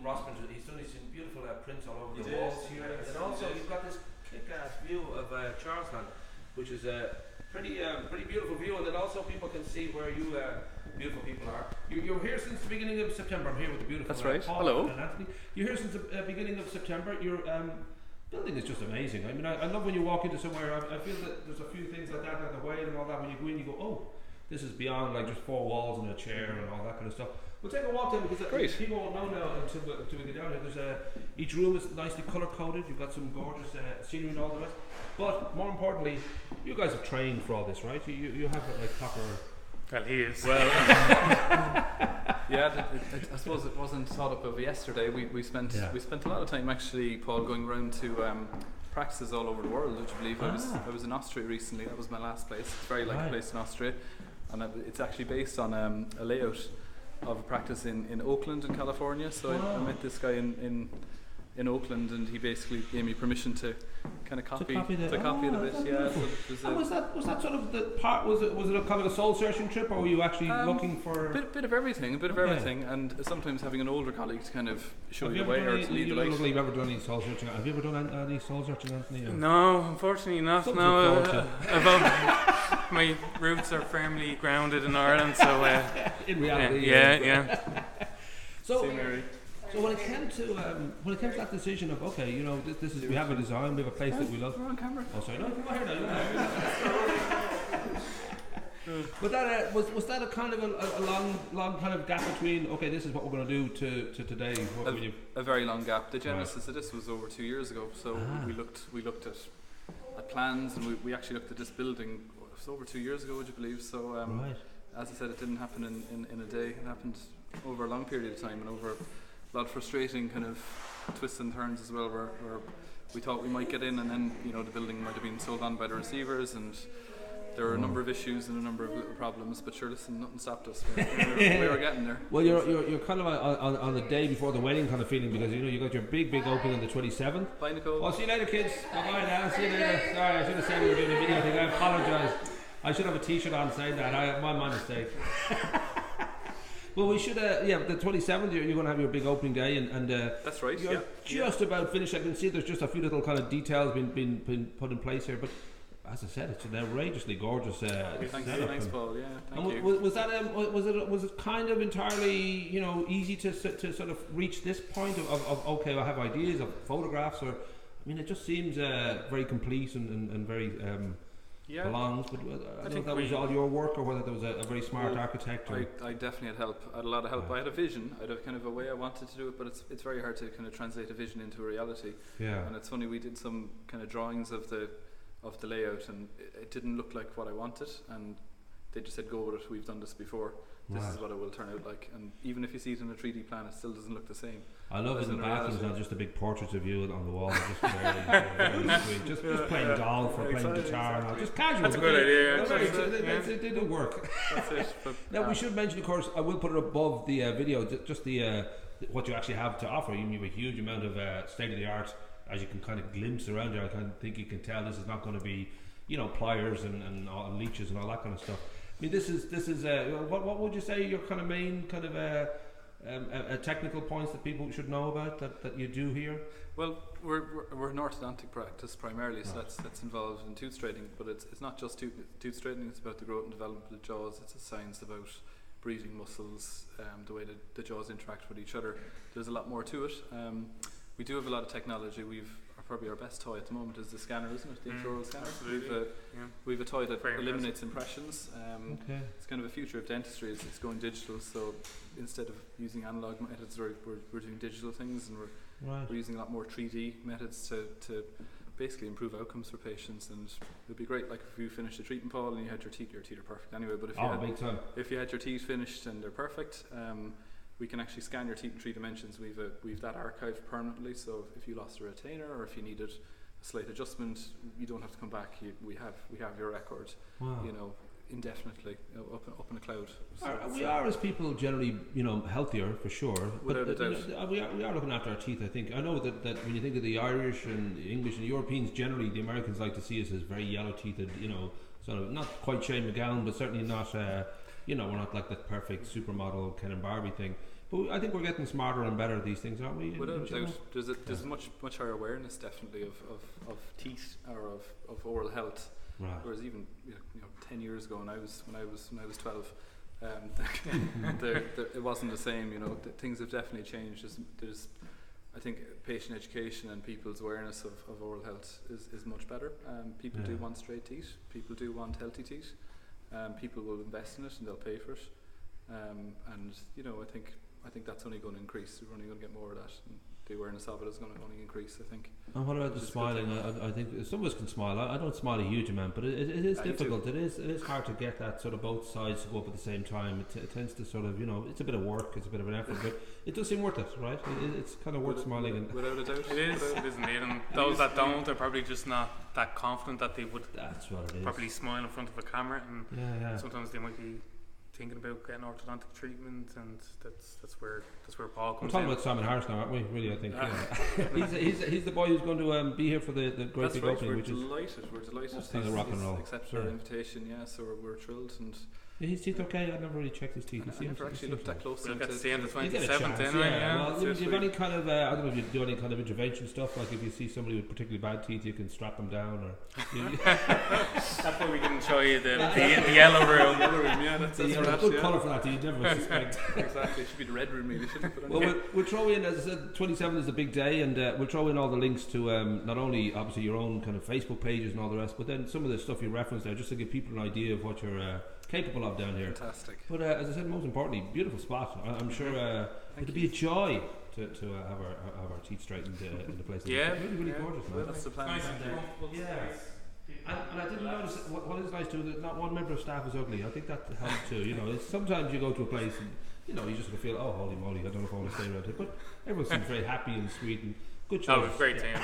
Rossman, he's done these beautiful prints all over the walls here, and also you've got this kick-ass view of Charlesland, which is a pretty beautiful view, and then also people can see where you beautiful people are. You're here since the beginning of September. I'm here with the beautiful Paul Hello. and Anthony. You're here since the beginning of September. Your building is just amazing. I mean, I love when you walk into somewhere. I feel that there's a few things like that, like the way and all that. When you go in, you go, oh, this is beyond like just four walls and a chair and all that kind of stuff. We'll take a walk down because people won't know now until we get down here. There's each room is nicely colour coded. You've got some gorgeous scenery and all the rest. But more importantly, you guys have trained for all this, right? You have like proper. Well, he is. Well, yeah. I suppose it wasn't thought up of yesterday. We spent a lot of time actually, Paul, going around to practices all over the world. Would you believe? I was in Austria recently. That was my last place. It's very like a place in Austria, and it's actually based on a layout of a practice in Oakland in California. So I met this guy in Oakland, and he basically gave me permission to kind of copy it a bit. Yeah. So was that sort of the part? Was it a kind of a soul searching trip, or were you actually looking for a bit of everything? And sometimes having an older colleague to kind of show you the way or to lead the way. Have you ever done any soul searching? Have you ever done any soul searching, Anthony? No, unfortunately not. My roots are firmly grounded in Ireland, so in reality, yeah. So when it came to that decision of okay, you know, this is we have a design, we have a place that we love. We're on camera. Oh, sorry, no, come on here now. But that was that a kind of a long kind of gap between okay, this is what we're going to do to today. A very long gap. The genesis of this was over 2 years ago. So we looked at plans, and we actually looked at this building. It was over 2 years ago, would you believe? So as I said, it didn't happen in a day. It happened over a long period of time and over a lot of frustrating kind of twists and turns as well, where we thought we might get in, and then the building might have been sold on by the receivers, and there were a number of issues and a number of little problems. But sure, listen, nothing stopped us. We were getting there. Well, you're kind of on the day before the wedding kind of feeling, because you got your big opening on the 27th. Bye, Nicole. Oh, see you later, kids. Bye now. See you later. Sorry, I should have said we were doing a video thing. I apologise. I should have a T-shirt on saying that. My mistake. Well, we should, the 27th, you're going to have your big opening day, and that's right. You're just about finished. I can see there's just a few little kind of details been put in place here, but as I said, it's an outrageously gorgeous. Thanks, Paul. Yeah, thank you. Was it kind of entirely easy to sort of reach this point of okay, I have ideas of photographs, or I mean, it just seems very complete and very. Belongs, but I don't know if that was all your work or whether there was a very smart architect. I definitely had help. I had a lot of help. I had a vision. I had a kind of a way I wanted to do it, but it's very hard to kind of translate a vision into a reality. Yeah. And it's funny, we did some kind of drawings of the layout, and it didn't look like what I wanted, and they just said, go with it. We've done this before. This is what it will turn out like. And even if you see it in a 3D plan, it still doesn't look the same. I love it in the bathrooms now, just a big portrait of you on the wall. Just very sweet. Just playing golf or playing guitar. Just casual. That's a good idea. They do work. That's it. Now we should mention, of course, I will put it above the video, just the what you actually have to offer. You have a huge amount of state-of-the-art, as you can kind of glimpse around here. I kind of think you can tell this is not going to be, pliers and leeches and all that kind of stuff. I mean, this is what would you say your kind of main kind of technical points that people should know about that you do here? Well, we're an orthodontic practice primarily, so that's involved in tooth straightening. But it's not just tooth straightening; it's about the growth and development of the jaws. It's a science about breathing muscles, the way that the jaws interact with each other. There's a lot more to it. We do have a lot of technology. Probably our best toy at the moment is the scanner, isn't it? The intraoral scanner. We've a toy that eliminates impressions. It's kind of a future of dentistry. It's going digital, so instead of using analog methods, we're doing digital things, and we're using a lot more 3D methods to basically improve outcomes for patients. And it'd be great, like if you finished a treatment, Paul, and you had your teeth are perfect anyway. But if you had your teeth finished and they're perfect, we can actually scan your teeth in 3 dimensions. We've that archived permanently, so if you lost a retainer or if you needed a slight adjustment, you don't have to come back. We have your record, indefinitely up in the cloud. We are as people generally, healthier for sure. Without a doubt. We are looking after our teeth. I think I know that when you think of the Irish and the English and the Europeans, generally the Americans like to see us as very yellow-teethed. Sort of not quite Shane McGowan, but certainly not. We're not like that perfect supermodel Ken and Barbie thing. But I think we're getting smarter and better at these things, aren't we? Without a doubt, there's much higher awareness definitely of teeth or of oral health. Right. Whereas even 10 years ago, when I was 12, it wasn't the same. Things have definitely changed. There's I think patient education and people's awareness of oral health is much better. People do want straight teeth. People do want healthy teeth. People will invest in it and they'll pay for it. And I think that's only going to increase. We're only going to get more of that. And the awareness of it is going to only increase, I think. And what about the smiling? I think some of us can smile. I don't smile a huge amount, but it is difficult. It is hard to get that sort of both sides to go up at the same time. It tends to sort of, it's a bit of work, it's a bit of an effort, but it does seem worth it, right? It's kind of worth smiling. And without a doubt. It is indeed. And those that don't are probably just not that confident that they would probably smile in front of a camera. And sometimes they might be thinking about getting orthodontic treatment, and that's where Paul comes in. We're talking about Simon Harris now, aren't we? Really, I think he's the boy who's going to be here for the great big opening. We're delighted. Kind of rock and roll. Accepted our invitation, so we're thrilled. And his teeth okay? I never really checked his teeth. I never actually looked that closely. We'll get to see him the 27th anyway. Well, do you have any kind of I don't know if you do any kind of intervention stuff, like if you see somebody with particularly bad teeth, you can strap them down, or that's why we didn't show you the yellow room. That's good colour for that. You never suspect. Exactly, it should be the red room. Maybe shouldn't put well, we'll throw in, as I said, 27 is a big day, and we'll throw in all the links to not only obviously your own kind of Facebook pages and all the rest, but then some of the stuff you referenced there, just to give people an idea of what you're capable of down here. Fantastic. But as I said, most importantly, beautiful spot. I'm sure it'd be a joy to have our teeth straightened in the place. Yeah, really gorgeous, man. That's the plan. And I didn't notice what is nice too, that not one member of staff is ugly. I think that helps too. Sometimes you go to a place and you just gonna feel, oh holy moly, I don't know if I want to stay around here. But everyone seems very happy and sweet and good choice. Great team.